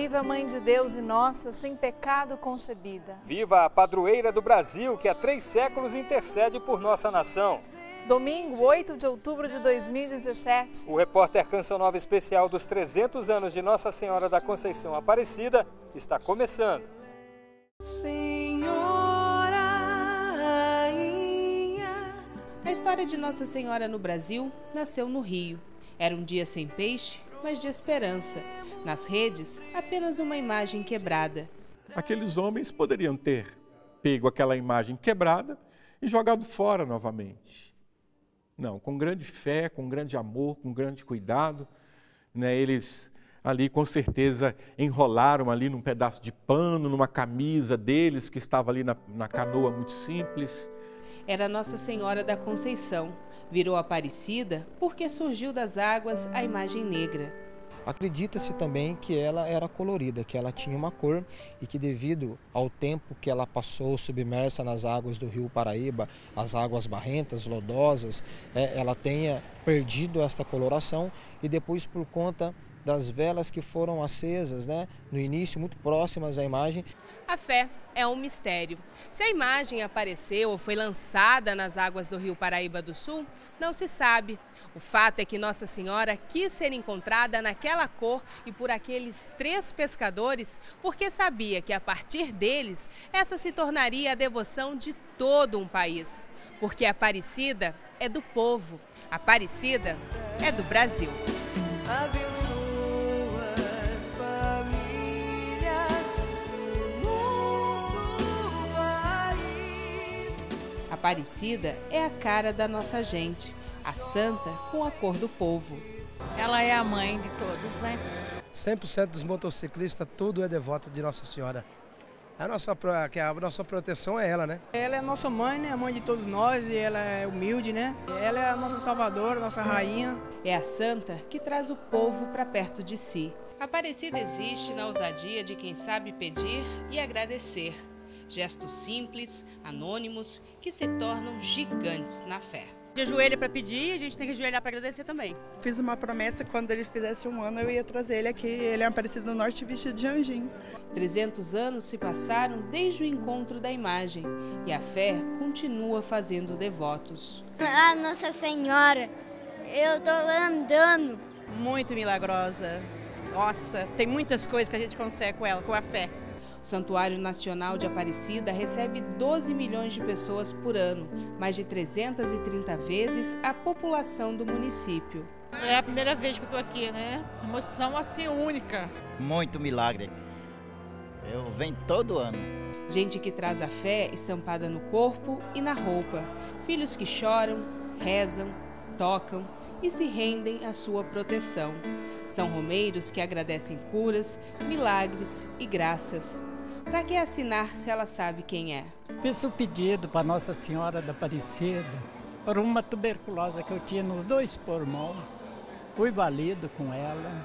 Viva a Mãe de Deus e nossa, sem pecado concebida. Viva a padroeira do Brasil, que há 3 séculos intercede por nossa nação. Domingo, 8 de outubro de 2017. O repórter Canção Nova Especial dos 300 anos de Nossa Senhora da Conceição Aparecida está começando. Senhora, rainha. A história de Nossa Senhora no Brasil nasceu no Rio. Era um dia sem peixe, mas de esperança. Nas redes, apenas uma imagem quebrada. Aqueles homens poderiam ter pego aquela imagem quebrada e jogado fora novamente. Não, com grande fé, com grande amor, com grande cuidado, né, eles ali com certeza enrolaram ali num pedaço de pano, numa camisa deles que estava ali na canoa muito simples. Era Nossa Senhora da Conceição. Virou Aparecida porque surgiu das águas a imagem negra. Acredita-se também que ela era colorida, que ela tinha uma cor e que devido ao tempo que ela passou submersa nas águas do rio Paraíba, as águas barrentas, lodosas, ela tenha perdido essa coloração e depois por conta das velas que foram acesas, no início muito próximas à imagem. A fé é um mistério. Se a imagem apareceu ou foi lançada nas águas do rio Paraíba do Sul, não se sabe. O fato é que Nossa Senhora quis ser encontrada naquela cor e por aqueles 3 pescadores, porque sabia que a partir deles, essa se tornaria a devoção de todo um país. Porque Aparecida é do povo, Aparecida é do Brasil. Aparecida é a cara da nossa gente, a santa com a cor do povo. Ela é a mãe de todos, né? 100% dos motociclistas, tudo é devoto de Nossa Senhora. A nossa proteção é ela, né? Ela é a nossa mãe, né? A mãe de todos nós, e ela é humilde, né? Ela é a nossa salvadora, nossa rainha. É a santa que traz o povo para perto de si. Aparecida existe na ousadia de quem sabe pedir e agradecer. Gestos simples, anônimos, que se tornam gigantes na fé. De ajoelha para pedir, a gente tem que ajoelhar para agradecer também. Fiz uma promessa que quando ele fizesse 1 ano eu ia trazer ele aqui. Ele é Aparecido do Norte vestido de anjinho. 300 anos se passaram desde o encontro da imagem e a fé continua fazendo devotos. Ah, Nossa Senhora, eu tô andando. Muito milagrosa. Nossa, tem muitas coisas que a gente consegue com ela, com a fé. O Santuário Nacional de Aparecida recebe 12 milhões de pessoas por ano, mais de 330 vezes a população do município. É a primeira vez que eu estou aqui, né? Emoção assim única. Muito milagre. Eu venho todo ano. Gente que traz a fé estampada no corpo e na roupa. Filhos que choram, rezam, tocam e se rendem à sua proteção. São romeiros que agradecem curas, milagres e graças. Para que assinar se ela sabe quem é? Fiz o pedido para Nossa Senhora da Aparecida por uma tuberculose que eu tinha nos 2 pulmões. Fui valido com ela,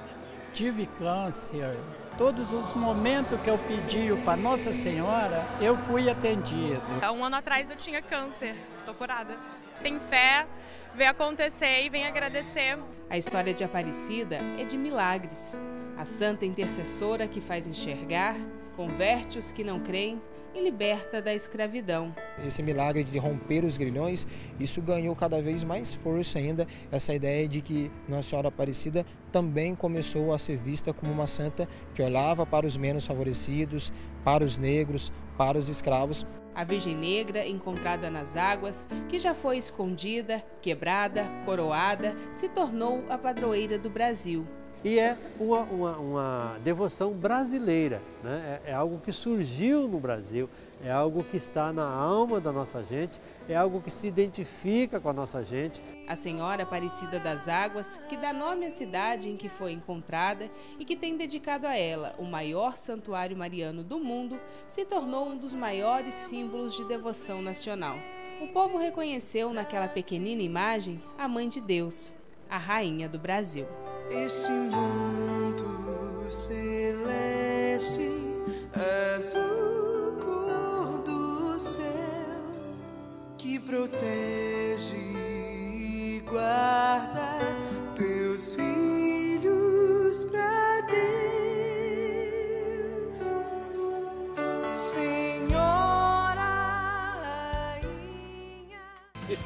tive câncer. Todos os momentos que eu pedi para Nossa Senhora, eu fui atendido. Há 1 ano atrás eu tinha câncer, estou curada. Tem fé, vem acontecer e vem agradecer. A história de Aparecida é de milagres. A santa intercessora que faz enxergar, converte os que não creem e liberta da escravidão. Esse milagre de romper os grilhões, isso ganhou cada vez mais força ainda, essa ideia de que Nossa Senhora Aparecida também começou a ser vista como uma santa que olhava para os menos favorecidos, para os negros, para os escravos. A Virgem Negra, encontrada nas águas, que já foi escondida, quebrada, coroada, se tornou a padroeira do Brasil. E é uma devoção brasileira, né? É algo que surgiu no Brasil, é algo que está na alma da nossa gente, é algo que se identifica com a nossa gente. A Senhora Aparecida das Águas, que dá nome à cidade em que foi encontrada e que tem dedicado a ela o maior santuário mariano do mundo, se tornou um dos maiores símbolos de devoção nacional. O povo reconheceu naquela pequenina imagem a Mãe de Deus, a Rainha do Brasil. Este manto celeste, azul cor do céu, que protege e guarda teus filhos pra Deus.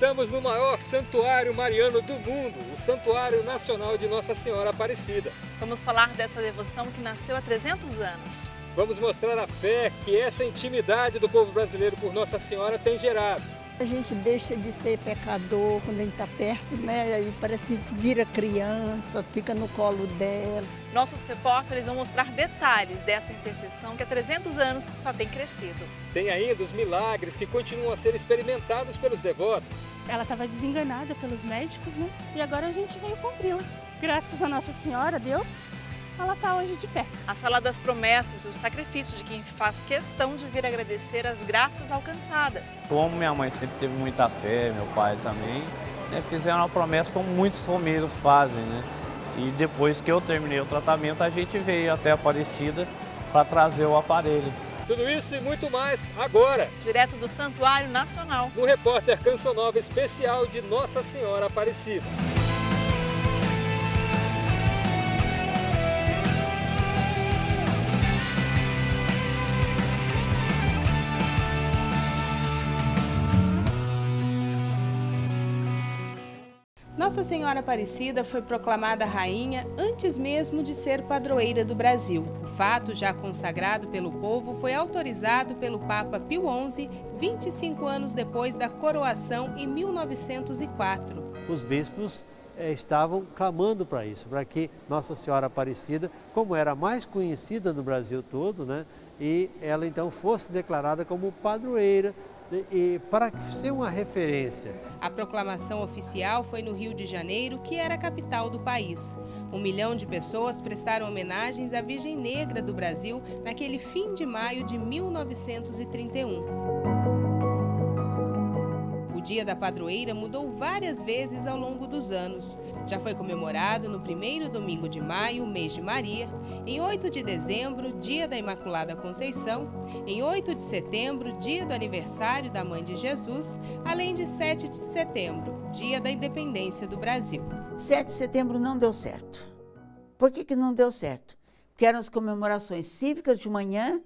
Estamos no maior santuário mariano do mundo, o Santuário Nacional de Nossa Senhora Aparecida. Vamos falar dessa devoção que nasceu há 300 anos. Vamos mostrar a fé que essa intimidade do povo brasileiro por Nossa Senhora tem gerado. A gente deixa de ser pecador quando a gente está perto, né? Aí parece que vira criança, fica no colo dela. Nossos repórteres vão mostrar detalhes dessa intercessão que há 300 anos só tem crescido. Tem ainda os milagres que continuam a ser experimentados pelos devotos. Ela estava desenganada pelos médicos, né? E agora a gente veio cumpri-la. Graças a Nossa Senhora, Deus, ela está hoje de pé. A Sala das Promessas e o sacrifício de quem faz questão de vir agradecer as graças alcançadas. Como minha mãe sempre teve muita fé, meu pai também, né, fizeram uma promessa como muitos romeiros fazem, né? E depois que eu terminei o tratamento, a gente veio até Aparecida para trazer o aparelho. Tudo isso e muito mais agora. Direto do Santuário Nacional. No Repórter Canção Nova especial de Nossa Senhora Aparecida. Nossa Senhora Aparecida foi proclamada rainha antes mesmo de ser padroeira do Brasil. O fato, já consagrado pelo povo, foi autorizado pelo Papa Pio XI 25 anos depois da coroação em 1904. Os bispos estavam clamando para isso, para que Nossa Senhora Aparecida, como era a mais conhecida no Brasil todo, né, e ela então fosse declarada como padroeira, e para ser uma referência. A proclamação oficial foi no Rio de Janeiro, que era a capital do país. 1 milhão de pessoas prestaram homenagens à Virgem Negra do Brasil naquele fim de maio de 1931. O Dia da Padroeira mudou várias vezes ao longo dos anos. Já foi comemorado no primeiro domingo de maio, mês de Maria, em 8 de dezembro, Dia da Imaculada Conceição, em 8 de setembro, dia do aniversário da Mãe de Jesus, além de 7 de setembro, Dia da Independência do Brasil. 7 de setembro não deu certo. Por que não deu certo? Porque eram as comemorações cívicas de manhã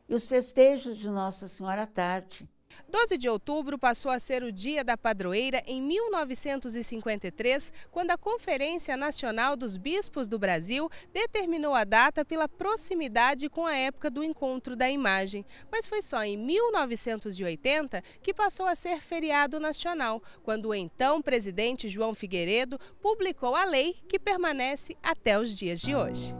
e os festejos de Nossa Senhora à tarde. 12 de outubro passou a ser o Dia da Padroeira em 1953, quando a Conferência Nacional dos Bispos do Brasil determinou a data pela proximidade com a época do encontro da imagem. Mas foi só em 1980 que passou a ser feriado nacional, quando o então presidente João Figueiredo publicou a lei que permanece até os dias de hoje.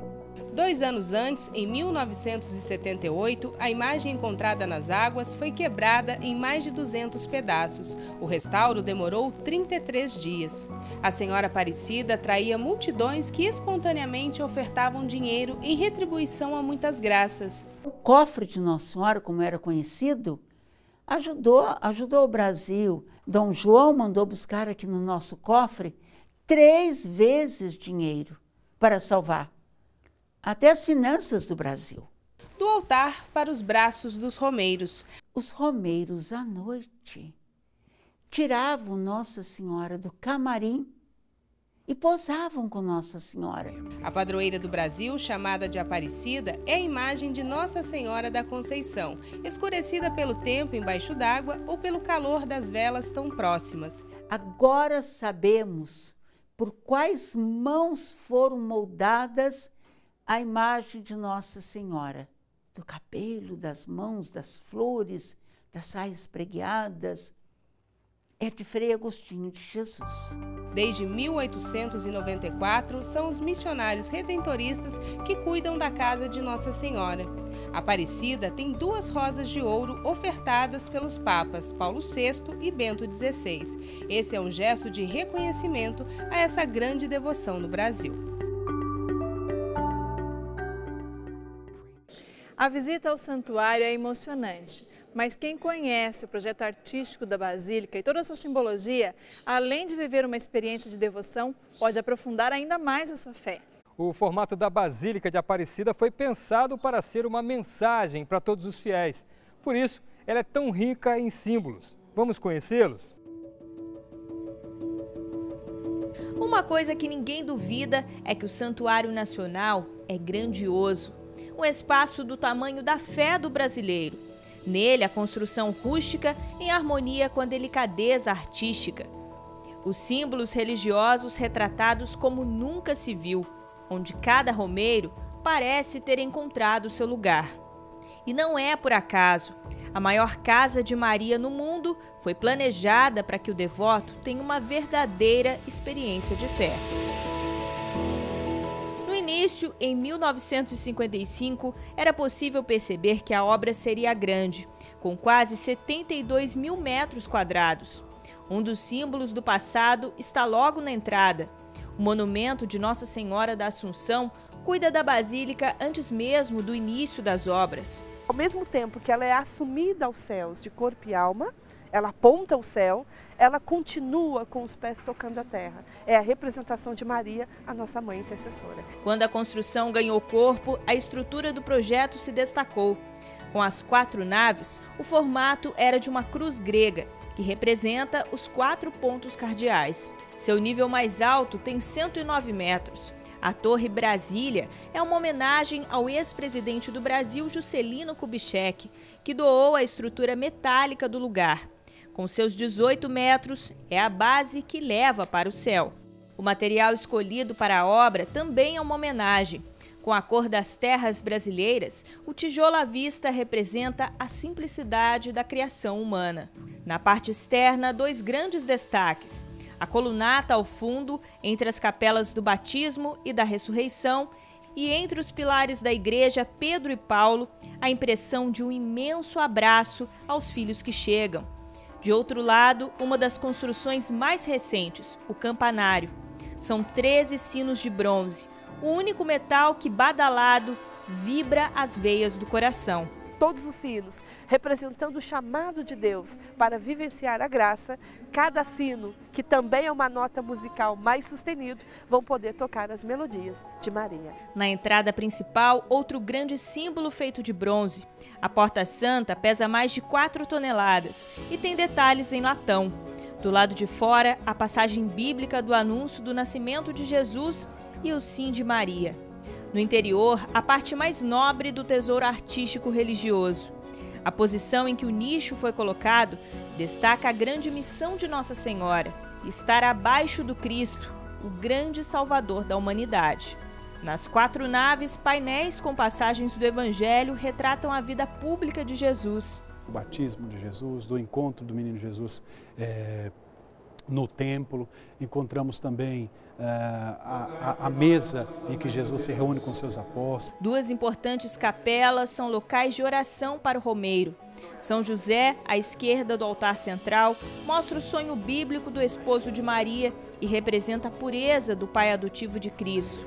2 anos antes, em 1978, a imagem encontrada nas águas foi quebrada em mais de 200 pedaços. O restauro demorou 33 dias. A Senhora Aparecida atraía multidões que espontaneamente ofertavam dinheiro em retribuição a muitas graças. O cofre de Nossa Senhora, como era conhecido, ajudou o Brasil. Dom João mandou buscar aqui no nosso cofre 3 vezes dinheiro para salvar até as finanças do Brasil. Do altar para os braços dos romeiros. Os romeiros, à noite, tiravam Nossa Senhora do camarim e posavam com Nossa Senhora. A padroeira do Brasil, chamada de Aparecida, é a imagem de Nossa Senhora da Conceição, escurecida pelo tempo embaixo d'água ou pelo calor das velas tão próximas. Agora sabemos por quais mãos foram moldadas a imagem de Nossa Senhora, do cabelo, das mãos, das flores, das saias pregueadas, é de Frei Agostinho de Jesus. Desde 1894, são os missionários redentoristas que cuidam da casa de Nossa Senhora. Aparecida tem 2 rosas de ouro ofertadas pelos papas Paulo VI e Bento XVI. Esse é um gesto de reconhecimento a essa grande devoção no Brasil. A visita ao santuário é emocionante, mas quem conhece o projeto artístico da Basílica e toda a sua simbologia, além de viver uma experiência de devoção, pode aprofundar ainda mais a sua fé. O formato da Basílica de Aparecida foi pensado para ser uma mensagem para todos os fiéis. Por isso, ela é tão rica em símbolos. Vamos conhecê-los? Uma coisa que ninguém duvida é que o Santuário Nacional é grandioso. Um espaço do tamanho da fé do brasileiro. Nele, a construção rústica em harmonia com a delicadeza artística. Os símbolos religiosos retratados como nunca se viu, onde cada romeiro parece ter encontrado seu lugar. E não é por acaso. A maior casa de Maria no mundo foi planejada para que o devoto tenha uma verdadeira experiência de fé. No início, em 1955, era possível perceber que a obra seria grande, com quase 72 mil metros quadrados. Um dos símbolos do passado está logo na entrada. O monumento de Nossa Senhora da Assunção cuida da Basílica antes mesmo do início das obras. Ao mesmo tempo que ela é assumida aos céus de corpo e alma, ela aponta ao céu, ela continua com os pés tocando a terra. É a representação de Maria, a nossa mãe intercessora. Quando a construção ganhou corpo, a estrutura do projeto se destacou. Com as 4 naves, o formato era de uma cruz grega, que representa os 4 pontos cardeais. Seu nível mais alto tem 109 metros. A Torre Brasília é uma homenagem ao ex-presidente do Brasil, Juscelino Kubitschek, que doou a estrutura metálica do lugar. Com seus 18 metros, é a base que leva para o céu. O material escolhido para a obra também é uma homenagem. Com a cor das terras brasileiras, o tijolo à vista representa a simplicidade da criação humana. Na parte externa, 2 grandes destaques. A colunata ao fundo, entre as capelas do batismo e da ressurreição, e entre os pilares da igreja Pedro e Paulo, a impressão de um imenso abraço aos filhos que chegam. De outro lado, uma das construções mais recentes, o campanário. São 13 sinos de bronze, o único metal que, badalado, vibra as veias do coração. Todos os sinos, representando o chamado de Deus para vivenciar a graça, cada sino, que também é uma nota musical mais sustenido, vão poder tocar as melodias de Maria. Na entrada principal, outro grande símbolo feito de bronze. A Porta Santa pesa mais de 4 toneladas e tem detalhes em latão. Do lado de fora, a passagem bíblica do anúncio do nascimento de Jesus e o sim de Maria. No interior, a parte mais nobre do tesouro artístico religioso. A posição em que o nicho foi colocado destaca a grande missão de Nossa Senhora, estar abaixo do Cristo, o grande Salvador da humanidade. Nas 4 naves, painéis com passagens do Evangelho retratam a vida pública de Jesus. O batismo de Jesus, do encontro do menino Jesus no templo, encontramos também a mesa em que Jesus se reúne com seus apóstolos. 2 importantes capelas são locais de oração para o romeiro. São José, à esquerda do altar central, mostra o sonho bíblico do esposo de Maria e representa a pureza do pai adotivo de Cristo.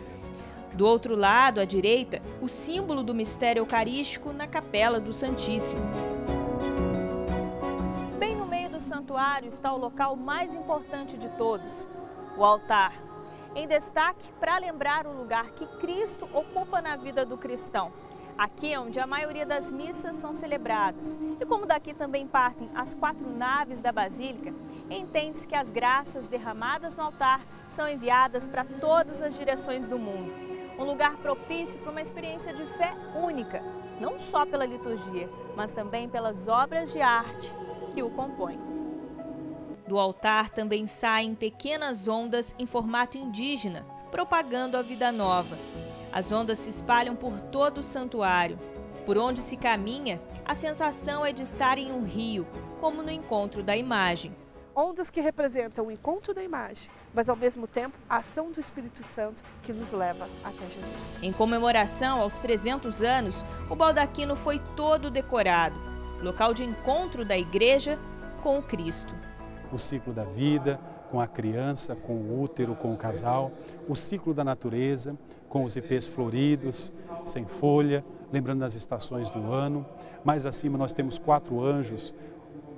Do outro lado, à direita, o símbolo do mistério eucarístico na capela do Santíssimo. Bem no meio do santuário está o local mais importante de todos, o altar. Em destaque para lembrar o lugar que Cristo ocupa na vida do cristão. Aqui é onde a maioria das missas são celebradas. E como daqui também partem as 4 naves da Basílica, entende-se que as graças derramadas no altar são enviadas para todas as direções do mundo. Um lugar propício para uma experiência de fé única, não só pela liturgia, mas também pelas obras de arte que o compõem. Do altar também saem pequenas ondas em formato indígena, propagando a vida nova. As ondas se espalham por todo o santuário. Por onde se caminha, a sensação é de estar em um rio, como no encontro da imagem. Ondas que representam o encontro da imagem, mas ao mesmo tempo a ação do Espírito Santo que nos leva até Jesus. Em comemoração aos 300 anos, o baldaquino foi todo decorado, local de encontro da igreja com o Cristo. O ciclo da vida, com a criança, com o útero, com o casal, o ciclo da natureza, com os ipês floridos, sem folha, lembrando das estações do ano. Mais acima nós temos 4 anjos,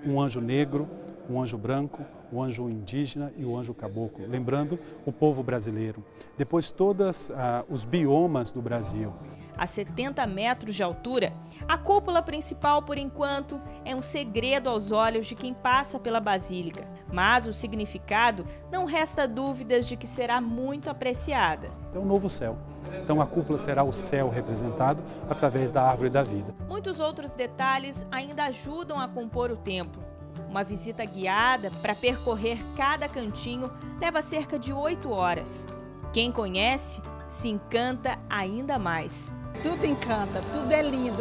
um anjo negro, um anjo branco, o anjo indígena e o anjo caboclo, lembrando o povo brasileiro. Depois todos os biomas do Brasil. A 70 metros de altura, a cúpula principal, por enquanto, é um segredo aos olhos de quem passa pela Basílica. Mas o significado não resta dúvidas de que será muito apreciada. É um novo céu. Então a cúpula será o céu representado através da árvore da vida. Muitos outros detalhes ainda ajudam a compor o templo. Uma visita guiada para percorrer cada cantinho leva cerca de 8 horas. Quem conhece se encanta ainda mais. Tudo encanta, tudo é lindo.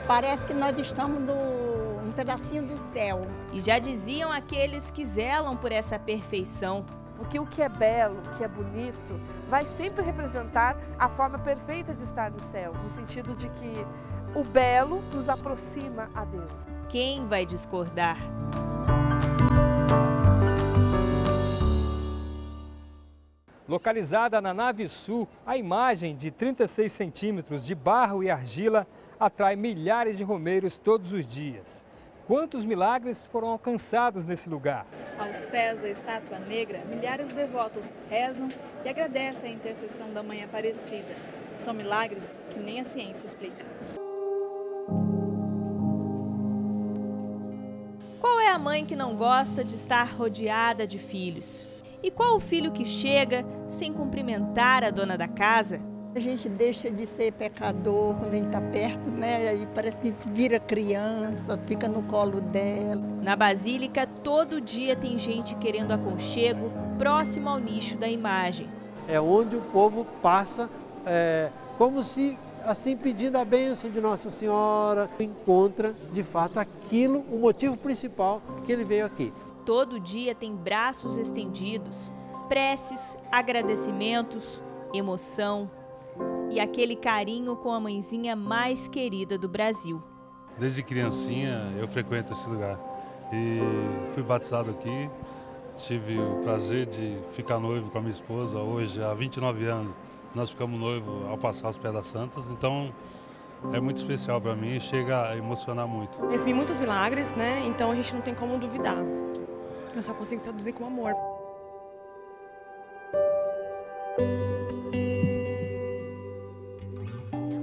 Parece que nós estamos num pedacinho do céu. E já diziam aqueles que zelam por essa perfeição. Porque o que é belo, o que é bonito, vai sempre representar a forma perfeita de estar no céu, no sentido de que o belo nos aproxima a Deus. Quem vai discordar? Localizada na nave sul, a imagem de 36 centímetros de barro e argila atrai milhares de romeiros todos os dias. Quantos milagres foram alcançados nesse lugar? Aos pés da estátua negra, milhares de devotos rezam e agradecem a intercessão da Mãe Aparecida. São milagres que nem a ciência explica. Qual é a mãe que não gosta de estar rodeada de filhos? E qual o filho que chega sem cumprimentar a dona da casa? A gente deixa de ser pecador quando a gente está perto, né? Aí parece que a gente vira criança, fica no colo dela. Na Basílica, todo dia tem gente querendo aconchego próximo ao nicho da imagem. É onde o povo passa como se, assim, pedindo a bênção de Nossa Senhora. Encontra, de fato, aquilo, o motivo principal que ele veio aqui. Todo dia tem braços estendidos, preces, agradecimentos, emoção e aquele carinho com a mãezinha mais querida do Brasil. Desde criancinha eu frequento esse lugar e fui batizado aqui. Tive o prazer de ficar noivo com a minha esposa hoje há 29 anos. Nós ficamos noivos ao passar os pés das santas, então é muito especial para mim e chega a emocionar muito. Recebi muitos milagres, né? Então a gente não tem como duvidar. Eu só consigo traduzir com amor.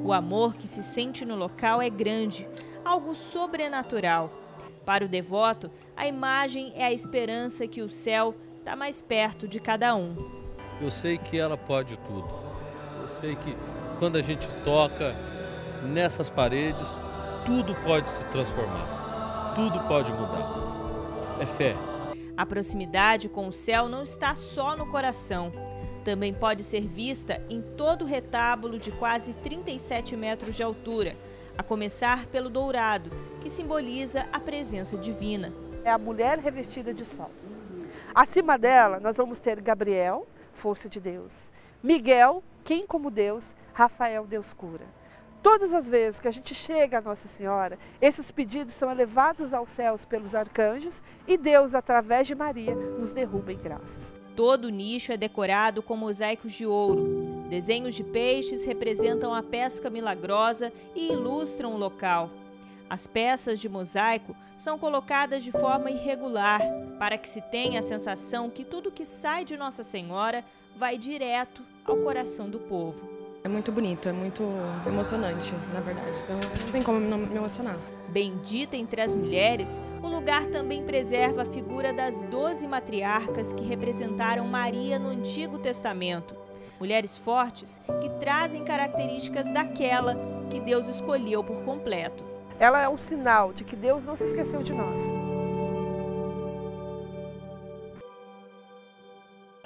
O amor que se sente no local é grande, algo sobrenatural. Para o devoto, a imagem é a esperança que o céu está mais perto de cada um. Eu sei que ela pode tudo. Eu sei que quando a gente toca nessas paredes, tudo pode se transformar, tudo pode mudar. É fé. A proximidade com o céu não está só no coração. Também pode ser vista em todo o retábulo de quase 37 metros de altura, a começar pelo dourado, que simboliza a presença divina. É a mulher revestida de sol. Acima dela, nós vamos ter Gabriel, força de Deus, Miguel, quem como Deus, Rafael, Deus cura. Todas as vezes que a gente chega a Nossa Senhora, esses pedidos são elevados aos céus pelos arcanjos e Deus, através de Maria, nos derruba em graças. Todo o nicho é decorado com mosaicos de ouro. Desenhos de peixes representam a pesca milagrosa e ilustram o local. As peças de mosaico são colocadas de forma irregular, para que se tenha a sensação que tudo que sai de Nossa Senhora vai direto ao coração do povo. É muito bonito, é muito emocionante, na verdade. Então não tem como não me emocionar. Bendita entre as mulheres, o lugar também preserva a figura das 12 matriarcas que representaram Maria no Antigo Testamento. Mulheres fortes que trazem características daquela que Deus escolheu por completo. Ela é um sinal de que Deus não se esqueceu de nós.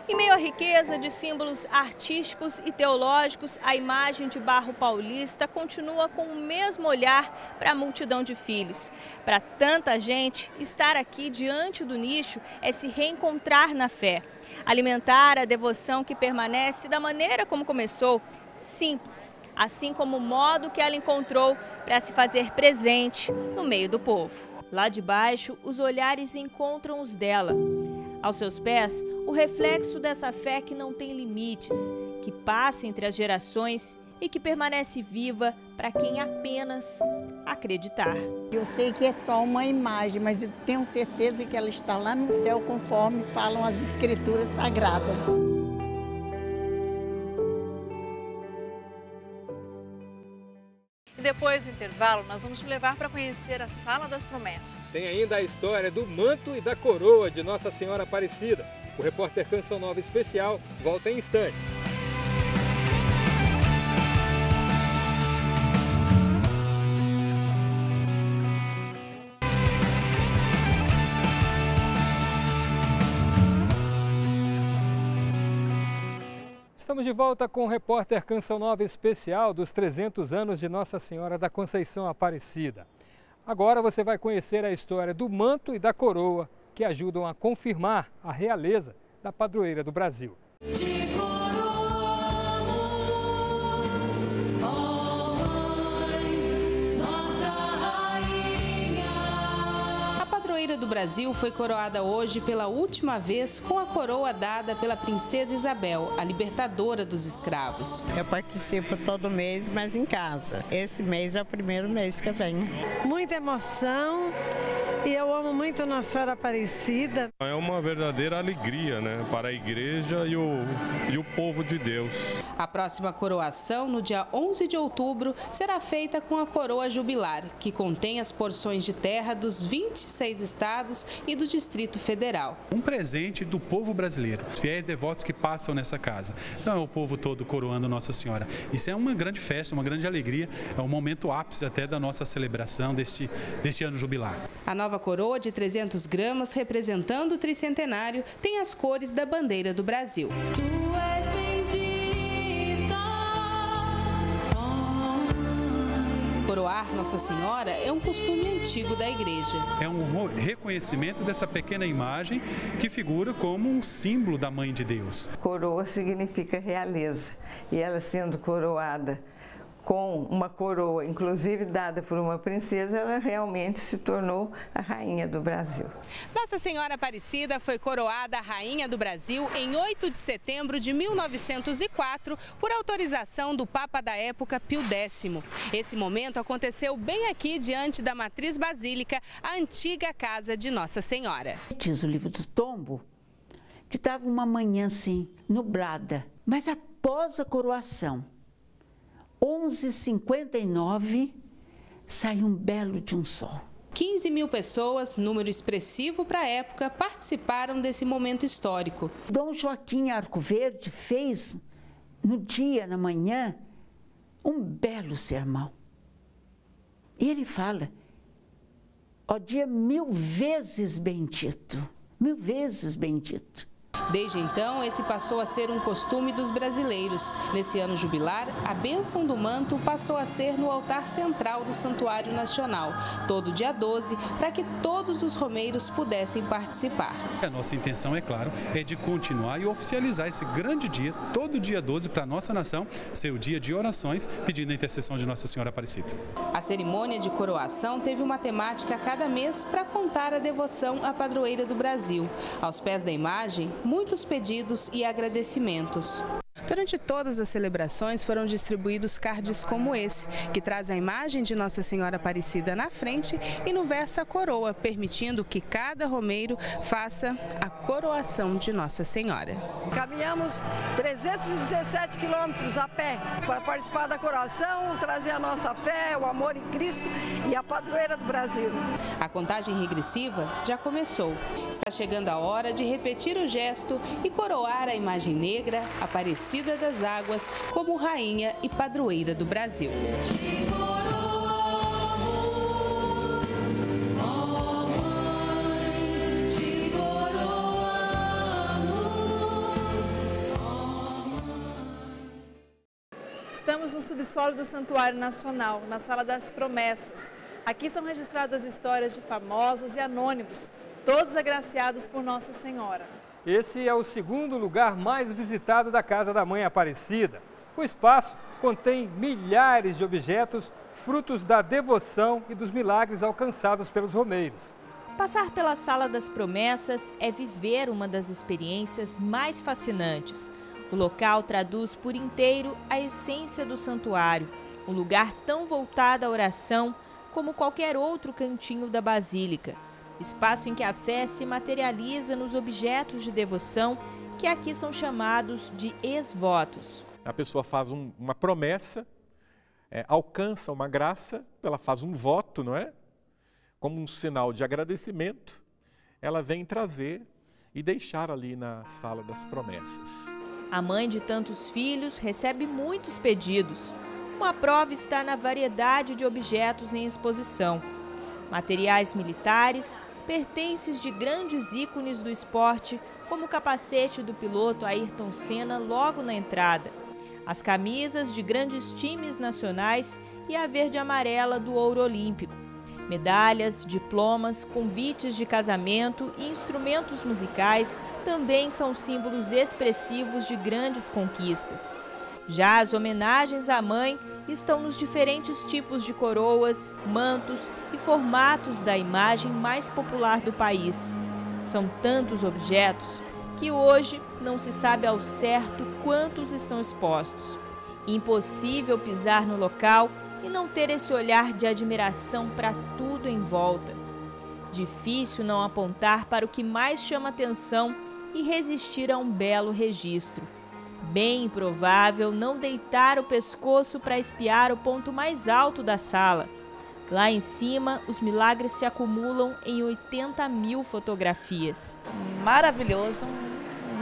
Em meio à riqueza de símbolos artísticos e teológicos, a imagem de barro paulista continua com o mesmo olhar para a multidão de filhos. Para tanta gente, estar aqui diante do nicho é se reencontrar na fé, alimentar a devoção que permanece da maneira como começou, simples, assim como o modo que ela encontrou para se fazer presente no meio do povo. Lá de baixo, os olhares encontram os dela. Aos seus pés, o reflexo dessa fé que não tem limites, que passa entre as gerações e que permanece viva para quem apenas acreditar. Eu sei que é só uma imagem, mas eu tenho certeza que ela está lá no céu conforme falam as escrituras sagradas. Depois do intervalo, nós vamos te levar para conhecer a Sala das Promessas. Tem ainda a história do manto e da coroa de Nossa Senhora Aparecida. O repórter Canção Nova Especial volta em instantes. Estamos de volta com o repórter Canção Nova Especial dos 300 anos de Nossa Senhora da Conceição Aparecida. Agora você vai conhecer a história do manto e da coroa que ajudam a confirmar a realeza da padroeira do Brasil. A padroeira do Brasil foi coroada hoje pela última vez com a coroa dada pela princesa Isabel, a libertadora dos escravos. Eu participo todo mês, mas em casa. Esse mês é o primeiro mês que eu venho. Muita emoção e eu amo muito Nossa Senhora Aparecida. É uma verdadeira alegria, né, para a igreja e o povo de Deus. A próxima coroação, no dia 11 de outubro, será feita com a coroa jubilar, que contém as porções de terra dos 26 estados e do Distrito Federal. Um presente do povo brasileiro, os fiéis devotos que passam nessa casa. Então é o povo todo coroando Nossa Senhora. Isso é uma grande festa, uma grande alegria, é um momento ápice até da nossa celebração deste ano jubilar. A nova coroa de 300 gramas, representando o tricentenário, tem as cores da bandeira do Brasil. Tu és bendita. Coroar Nossa Senhora é um costume antigo da igreja. É um reconhecimento dessa pequena imagem que figura como um símbolo da Mãe de Deus. Coroa significa realeza, e ela sendo coroada com uma coroa, inclusive dada por uma princesa, ela realmente se tornou a rainha do Brasil. Nossa Senhora Aparecida foi coroada rainha do Brasil em 8 de setembro de 1904 por autorização do Papa da época, Pio X. Esse momento aconteceu bem aqui diante da matriz basílica, a antiga casa de Nossa Senhora. Diz o livro do Tombo que estava uma manhã assim, nublada, mas após a coroação, 11h59, saiu um belo de um sol. 15 mil pessoas, número expressivo para a época, participaram desse momento histórico. Dom Joaquim Arcoverde fez, no dia, na manhã, um belo sermão. E ele fala, ó dia 1000 vezes bendito, 1000 vezes bendito. Desde então, esse passou a ser um costume dos brasileiros. Nesse ano jubilar, a bênção do manto passou a ser no altar central do Santuário Nacional, todo dia 12, para que todos os romeiros pudessem participar. A nossa intenção, é claro, é de continuar e oficializar esse grande dia, todo dia 12, para a nossa nação, ser o dia de orações, pedindo a intercessão de Nossa Senhora Aparecida. A cerimônia de coroação teve uma temática a cada mês para contar a devoção à padroeira do Brasil. Aos pés da imagem, muitos pedidos e agradecimentos. Durante todas as celebrações foram distribuídos cards como esse, que traz a imagem de Nossa Senhora Aparecida na frente e no verso a coroa, permitindo que cada romeiro faça a coroação de Nossa Senhora. Caminhamos 317 quilômetros a pé para participar da coroação, trazer a nossa fé, o amor em Cristo e a padroeira do Brasil. A contagem regressiva já começou. Está chegando a hora de repetir o gesto e coroar a imagem negra, Aparecida das Águas, como rainha e padroeira do Brasil. Estamos no subsolo do Santuário Nacional, na Sala das Promessas. Aqui são registradas histórias de famosos e anônimos, todos agraciados por Nossa Senhora. Esse é o segundo lugar mais visitado da Casa da Mãe Aparecida. O espaço contém milhares de objetos, frutos da devoção e dos milagres alcançados pelos romeiros. Passar pela Sala das Promessas é viver uma das experiências mais fascinantes. O local traduz por inteiro a essência do santuário, um lugar tão voltado à oração como qualquer outro cantinho da Basílica. Espaço em que a fé se materializa nos objetos de devoção, que aqui são chamados de ex-votos. A pessoa faz uma promessa alcança uma graça, ela faz um voto, não é? Como um sinal de agradecimento, ela vem trazer e deixar ali na sala das promessas. A mãe de tantos filhos recebe muitos pedidos. Uma prova está na variedade de objetos em exposição. Materiais militares, pertences de grandes ícones do esporte, como o capacete do piloto Ayrton Senna logo na entrada, as camisas de grandes times nacionais e a verde e amarela do ouro olímpico, medalhas, diplomas, convites de casamento e instrumentos musicais também são símbolos expressivos de grandes conquistas. Já as homenagens à mãe estão nos diferentes tipos de coroas, mantos e formatos da imagem mais popular do país. São tantos objetos que hoje não se sabe ao certo quantos estão expostos. Impossível pisar no local e não ter esse olhar de admiração para tudo em volta. Difícil não apontar para o que mais chama atenção e resistir a um belo registro. Bem improvável não deitar o pescoço para espiar o ponto mais alto da sala. Lá em cima, os milagres se acumulam em 80 mil fotografias. Maravilhoso,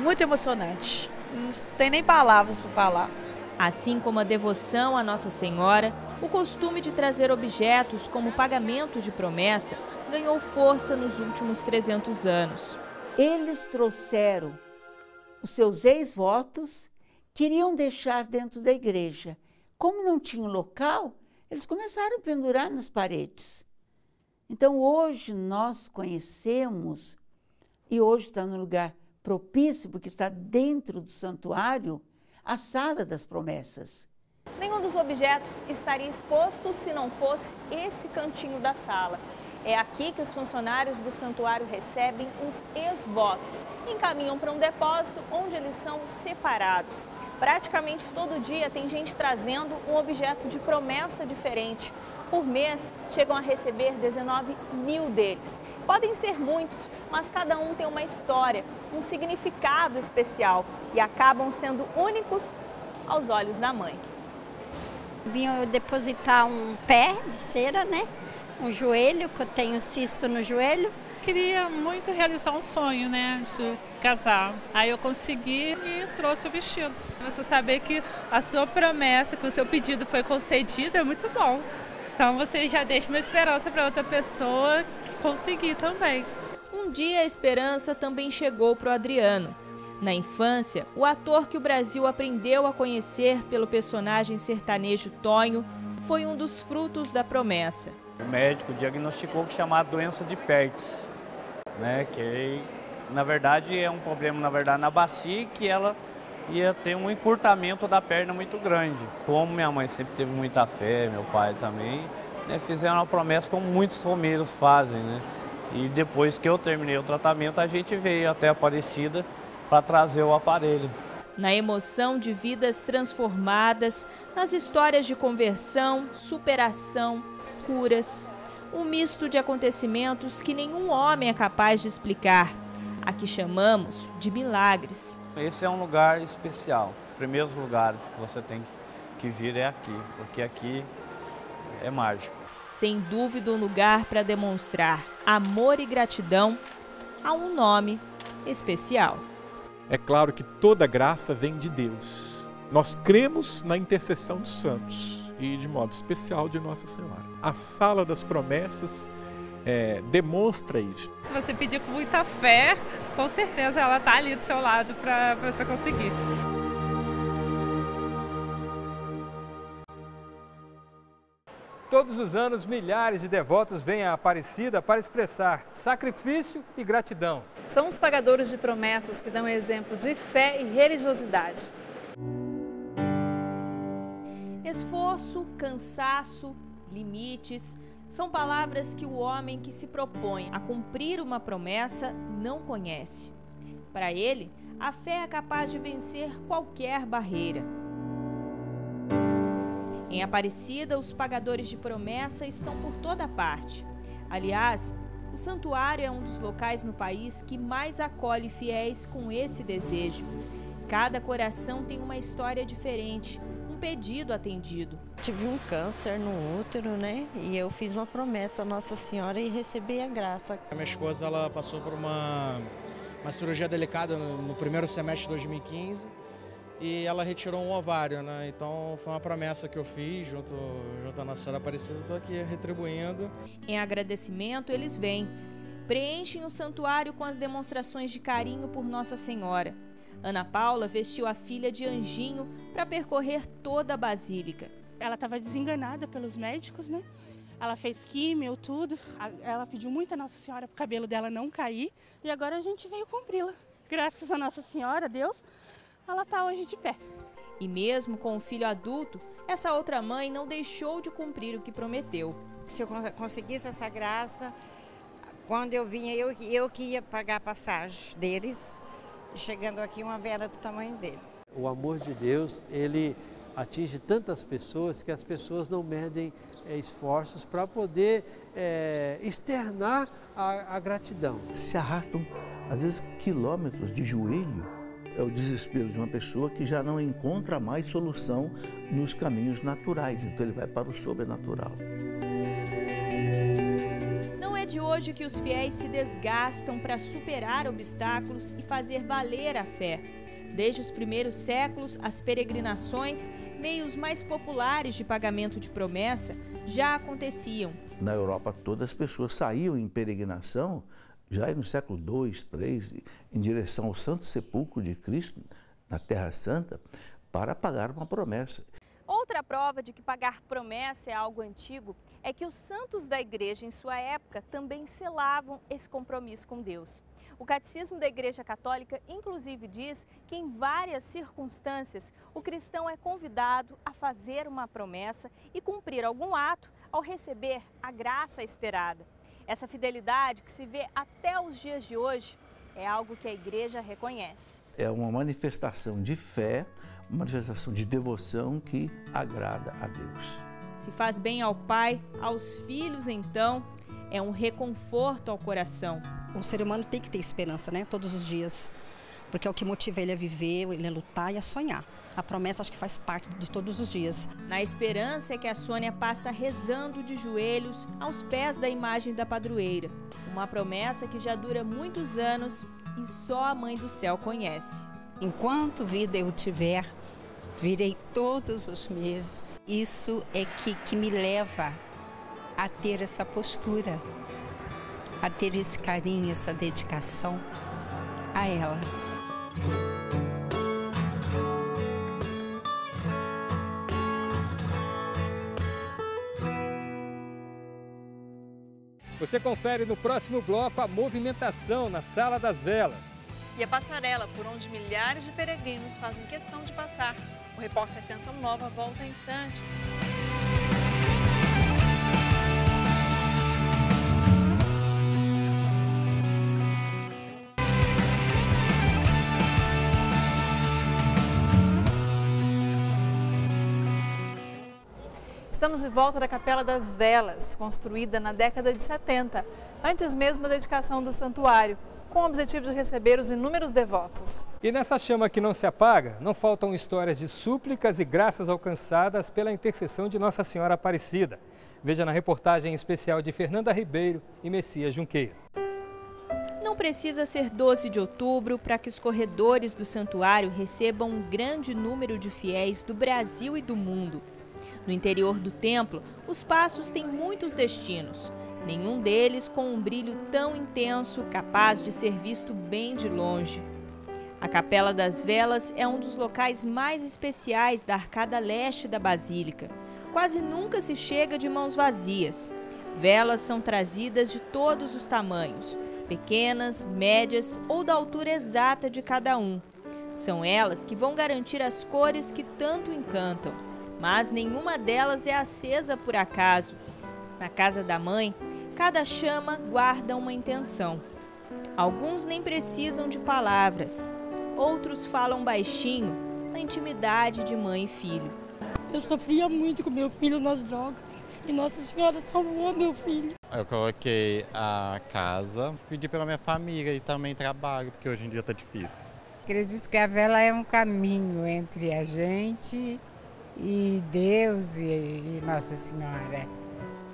muito emocionante. Não tem nem palavras para falar. Assim como a devoção à Nossa Senhora, o costume de trazer objetos como pagamento de promessa ganhou força nos últimos 300 anos. Eles trouxeram os seus ex-votos, queriam deixar dentro da igreja. Como não tinha local, eles começaram a pendurar nas paredes. Então hoje nós conhecemos, e hoje está no lugar propício, porque está dentro do santuário, a Sala das Promessas. Nenhum dos objetos estaria exposto se não fosse esse cantinho da sala. É aqui que os funcionários do santuário recebem os ex-votos e encaminham para um depósito onde eles são separados. Praticamente todo dia tem gente trazendo um objeto de promessa diferente. Por mês, chegam a receber 19 mil deles. Podem ser muitos, mas cada um tem uma história, um significado especial e acabam sendo únicos aos olhos da mãe. Vim depositar um pé de cera, né? Um joelho, que eu tenho cisto no joelho. Queria muito realizar um sonho, né, de casar. Aí eu consegui e trouxe o vestido. Você saber que a sua promessa, que o seu pedido foi concedido, é muito bom. Então você já deixa uma esperança para outra pessoa que conseguir também. Um dia a esperança também chegou para o Adriano. Na infância, o ator que o Brasil aprendeu a conhecer pelo personagem sertanejo Tonho foi um dos frutos da promessa. O médico diagnosticou que chamada doença de Pertz, né, que na verdade é um problema na bacia, que ela ia ter um encurtamento da perna muito grande. Como minha mãe sempre teve muita fé, meu pai também, né, fizeram uma promessa como muitos romeiros fazem, né? E depois que eu terminei o tratamento, a gente veio até Aparecida para trazer o aparelho. Na emoção de vidas transformadas, nas histórias de conversão, superação, curas, um misto de acontecimentos que nenhum homem é capaz de explicar. Aqui chamamos de milagres. Esse é um lugar especial. Os primeiros lugares que você tem que vir é aqui, porque aqui é mágico. Sem dúvida, um lugar para demonstrar amor e gratidão a um nome especial. É claro que toda graça vem de Deus. Nós cremos na intercessão dos santos e, de modo especial, de Nossa Senhora. A Sala das Promessas demonstra isso. Se você pedir com muita fé, com certeza ela está ali do seu lado para você conseguir. Todos os anos, milhares de devotos vêm à Aparecida para expressar sacrifício e gratidão. São os pagadores de promessas que dão exemplo de fé e religiosidade. Esforço, cansaço, limites, são palavras que o homem que se propõe a cumprir uma promessa não conhece. Para ele, a fé é capaz de vencer qualquer barreira. Em Aparecida, os pagadores de promessa estão por toda parte. Aliás, o santuário é um dos locais no país que mais acolhe fiéis com esse desejo. Cada coração tem uma história diferente, um pedido atendido. Tive um câncer no útero, né? E eu fiz uma promessa à Nossa Senhora e recebi a graça. A minha esposa, ela passou por uma cirurgia delicada no primeiro semestre de 2015 e ela retirou um ovário, né? Então foi uma promessa que eu fiz junto à Nossa Senhora Aparecida. Estou aqui retribuindo. Em agradecimento, eles vêm, preenchem o santuário com as demonstrações de carinho por Nossa Senhora. Ana Paula vestiu a filha de anjinho para percorrer toda a basílica. Ela estava desenganada pelos médicos, né? Ela fez químio, tudo. Ela pediu muito a Nossa Senhora para o cabelo dela não cair. E agora a gente veio cumpri-la. Graças a Nossa Senhora, Deus, ela está hoje de pé. E mesmo com o filho adulto, essa outra mãe não deixou de cumprir o que prometeu. Se eu conseguisse essa graça, quando eu vinha, eu que ia pagar a passagem deles. Chegando aqui uma vela do tamanho dele. O amor de Deus, ele atinge tantas pessoas que as pessoas não medem esforços para poder externar a gratidão. Se arrastam, às vezes, quilômetros de joelho. É o desespero de uma pessoa que já não encontra mais solução nos caminhos naturais, então ele vai para o sobrenatural. De hoje que os fiéis se desgastam para superar obstáculos e fazer valer a fé. Desde os primeiros séculos, as peregrinações, meios mais populares de pagamento de promessa, já aconteciam. Na Europa toda as pessoas saíam em peregrinação, já no século II, III, em direção ao Santo Sepulcro de Cristo, na Terra Santa, para pagar uma promessa. Outra prova de que pagar promessa é algo antigo é que os santos da igreja em sua época também selavam esse compromisso com Deus. O Catecismo da Igreja Católica inclusive diz que em várias circunstâncias o cristão é convidado a fazer uma promessa e cumprir algum ato ao receber a graça esperada. Essa fidelidade que se vê até os dias de hoje é algo que a igreja reconhece. É uma manifestação de fé, uma manifestação de devoção que agrada a Deus. Se faz bem ao Pai, aos filhos, então, é um reconforto ao coração. O ser humano tem que ter esperança, né? Todos os dias, porque é o que motiva ele a viver, ele a lutar e a sonhar. A promessa acho que faz parte de todos os dias. Na esperança é que a Sônia passa rezando de joelhos aos pés da imagem da padroeira. Uma promessa que já dura muitos anos e só a Mãe do Céu conhece. Enquanto vida eu tiver, virei todos os meses. Isso é que me leva a ter essa postura, a ter esse carinho, essa dedicação a ela. Você confere no próximo bloco a movimentação na Sala das Velas. E a passarela por onde milhares de peregrinos fazem questão de passar. O repórter Canção Nova volta em instantes. Estamos de volta da Capela das Velas, construída na década de 70, antes mesmo da dedicação do santuário, com o objetivo de receber os inúmeros devotos. E nessa chama que não se apaga, não faltam histórias de súplicas e graças alcançadas pela intercessão de Nossa Senhora Aparecida. Veja na reportagem especial de Fernanda Ribeiro e Messias Junqueira. Não precisa ser 12 de outubro para que os corredores do santuário recebam um grande número de fiéis do Brasil e do mundo. No interior do templo, os passos têm muitos destinos, nenhum deles com um brilho tão intenso capaz de ser visto bem de longe. A Capela das Velas é um dos locais mais especiais da arcada leste da Basílica. Quase nunca se chega de mãos vazias. Velas são trazidas de todos os tamanhos, pequenas, médias ou da altura exata de cada um. São elas que vão garantir as cores que tanto encantam. Mas nenhuma delas é acesa por acaso. Na casa da mãe, cada chama guarda uma intenção. Alguns nem precisam de palavras, outros falam baixinho, na intimidade de mãe e filho. Eu sofria muito com meu filho nas drogas e Nossa Senhora salvou meu filho. Eu coloquei a casa, pedi pela minha família e também trabalho, porque hoje em dia está difícil. Acredito que a vela é um caminho entre a gente e Deus e Nossa Senhora.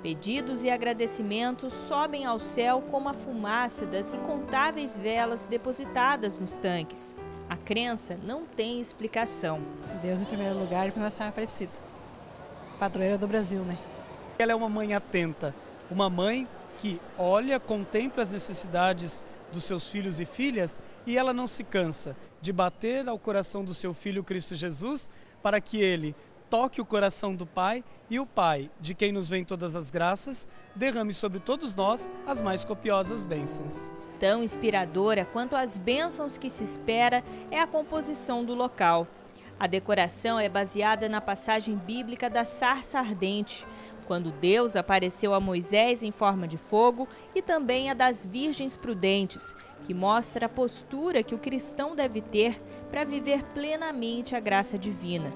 Pedidos e agradecimentos sobem ao céu como a fumaça das incontáveis velas depositadas nos tanques. A crença não tem explicação. Deus em primeiro lugar e para Nossa Senhora Aparecida, padroeira do Brasil, né? Ela é uma mãe atenta, uma mãe que olha, contempla as necessidades dos seus filhos e filhas e ela não se cansa de bater ao coração do seu filho Cristo Jesus para que ele toque o coração do Pai e o Pai, de quem nos vem todas as graças, derrame sobre todos nós as mais copiosas bênçãos. Tão inspiradora quanto as bênçãos que se espera é a composição do local. A decoração é baseada na passagem bíblica da sarça ardente, quando Deus apareceu a Moisés em forma de fogo, e também a das Virgens Prudentes, que mostra a postura que o cristão deve ter para viver plenamente a graça divina.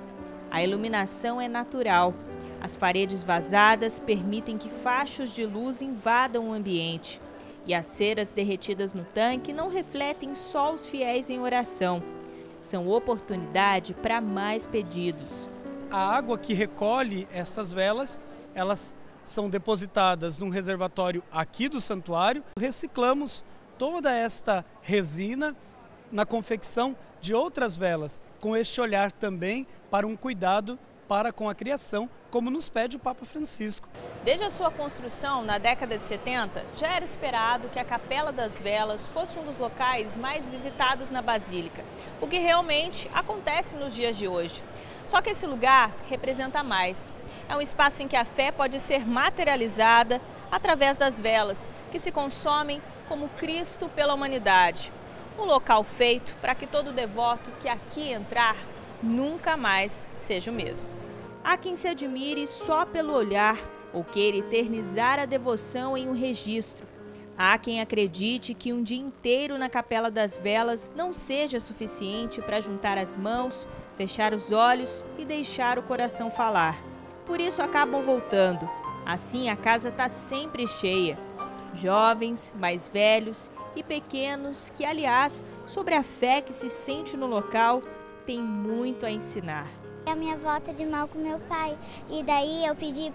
A iluminação é natural. As paredes vazadas permitem que fachos de luz invadam o ambiente. E as ceras derretidas no tanque não refletem só os fiéis em oração. São oportunidade para mais pedidos. A água que recolhe estas velas, elas são depositadas num reservatório aqui do santuário. Reciclamos toda esta resina na confecção de outras velas, com este olhar também para um cuidado para com a criação, como nos pede o Papa Francisco. Desde a sua construção, na década de 70, já era esperado que a Capela das Velas fosse um dos locais mais visitados na Basílica, o que realmente acontece nos dias de hoje. Só que esse lugar representa mais. É um espaço em que a fé pode ser materializada através das velas, que se consomem como Cristo pela humanidade. Um local feito para que todo devoto que aqui entrar nunca mais seja o mesmo. Há quem se admire só pelo olhar ou queira eternizar a devoção em um registro. Há quem acredite que um dia inteiro na Capela das Velas não seja suficiente para juntar as mãos, fechar os olhos e deixar o coração falar. Por isso acabam voltando. Assim a casa está sempre cheia. Jovens, mais velhos e pequenos que, aliás, sobre a fé que se sente no local, tem muito a ensinar. A minha avó tá de mal com meu pai e daí eu pedi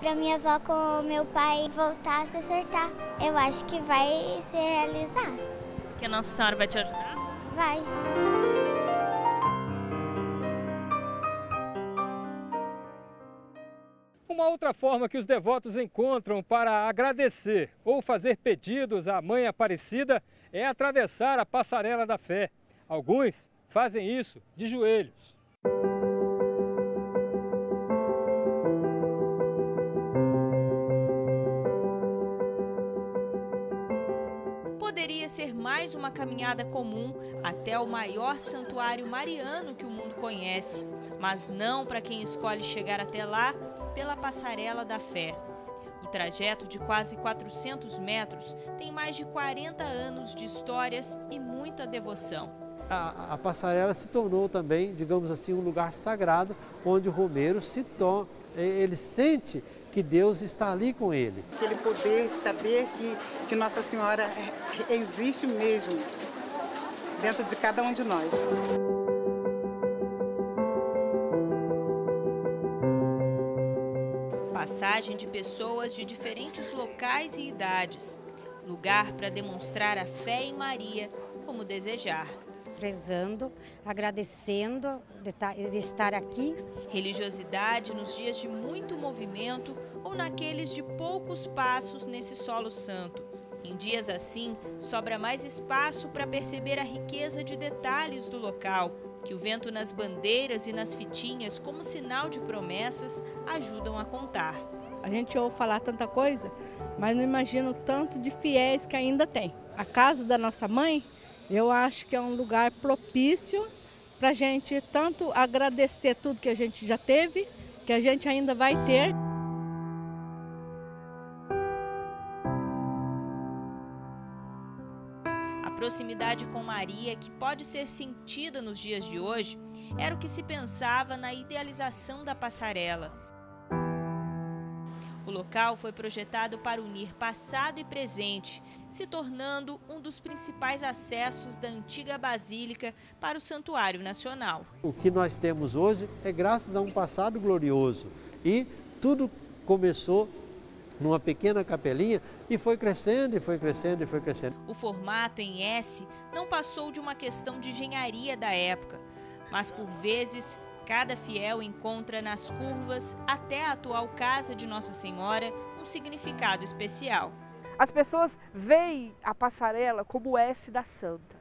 pra minha avó com meu pai voltar a se acertar. Eu acho que vai se realizar. Que a Nossa Senhora vai te ajudar? Vai. Uma outra forma que os devotos encontram para agradecer ou fazer pedidos à Mãe Aparecida é atravessar a passarela da fé. Alguns fazem isso de joelhos. Poderia ser mais uma caminhada comum até o maior santuário mariano que o mundo conhece, mas não para quem escolhe chegar até lá pela Passarela da Fé. O trajeto de quase 400 metros tem mais de 40 anos de histórias e muita devoção. A passarela se tornou também, digamos assim, um lugar sagrado, onde o romeiro ele sente que Deus está ali com ele. Ele poder saber que Nossa Senhora existe mesmo dentro de cada um de nós. Passagem de pessoas de diferentes locais e idades. Lugar para demonstrar a fé em Maria como desejar. Rezando, agradecendo de estar aqui. Religiosidade nos dias de muito movimento ou naqueles de poucos passos nesse solo santo. Em dias assim, sobra mais espaço para perceber a riqueza de detalhes do local, que o vento nas bandeiras e nas fitinhas, como sinal de promessas, ajudam a contar. A gente ouve falar tanta coisa, mas não imagina o tanto de fiéis que ainda tem. A casa da nossa mãe, eu acho que é um lugar propício para a gente tanto agradecer tudo que a gente já teve, que a gente ainda vai ter. A proximidade com Maria, que pode ser sentida nos dias de hoje, era o que se pensava na idealização da passarela. O local foi projetado para unir passado e presente, se tornando um dos principais acessos da antiga basílica para o Santuário Nacional. O que nós temos hoje é graças a um passado glorioso e tudo começou numa pequena capelinha e foi crescendo, e foi crescendo, e foi crescendo. O formato em S não passou de uma questão de engenharia da época, mas por vezes cada fiel encontra nas curvas até a atual casa de Nossa Senhora um significado especial. As pessoas veem a passarela como o S da Santa,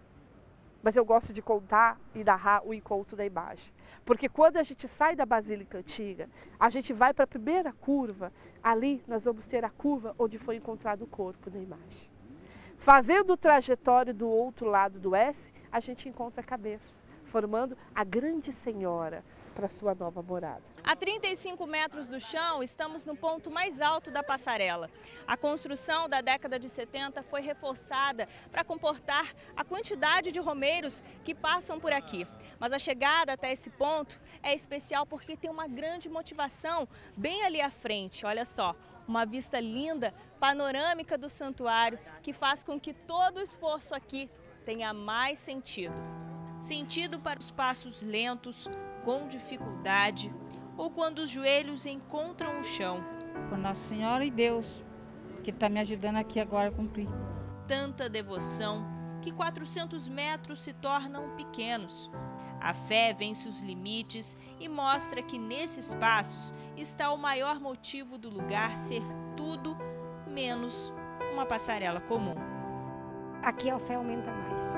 mas eu gosto de contar e narrar o encontro da imagem. Porque quando a gente sai da Basílica Antiga, a gente vai para a primeira curva, ali nós vamos ter a curva onde foi encontrado o corpo na imagem. Fazendo o trajetório do outro lado do S, a gente encontra a cabeça, formando a Grande Senhora para sua nova morada. A 35 metros do chão, estamos no ponto mais alto da passarela. A construção da década de 70 foi reforçada para comportar a quantidade de romeiros que passam por aqui. Mas a chegada até esse ponto é especial porque tem uma grande motivação bem ali à frente. Olha só, uma vista linda, panorâmica do santuário, que faz com que todo o esforço aqui tenha mais sentido. Sentido para os passos lentos, com dificuldade, ou quando os joelhos encontram o chão. Por Nossa Senhora e Deus, que está me ajudando aqui agora a cumprir. Tanta devoção que 400 metros se tornam pequenos. A fé vence os limites e mostra que nesses passos está o maior motivo do lugar ser tudo menos uma passarela comum. Aqui a fé aumenta mais.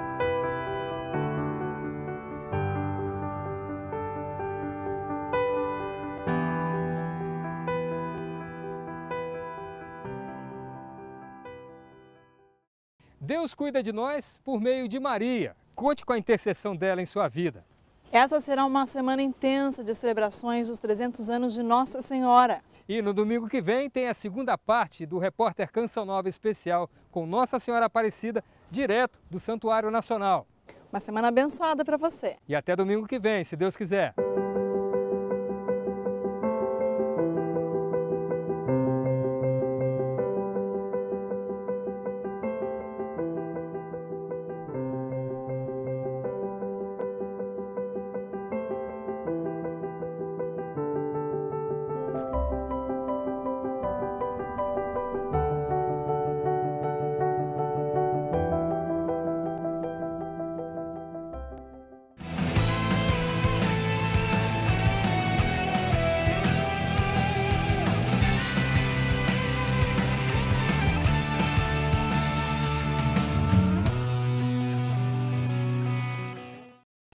Deus cuida de nós por meio de Maria. Conte com a intercessão dela em sua vida. Essa será uma semana intensa de celebrações dos 300 anos de Nossa Senhora. E no domingo que vem tem a segunda parte do Repórter Canção Nova Especial com Nossa Senhora Aparecida, direto do Santuário Nacional. Uma semana abençoada para você. E até domingo que vem, se Deus quiser.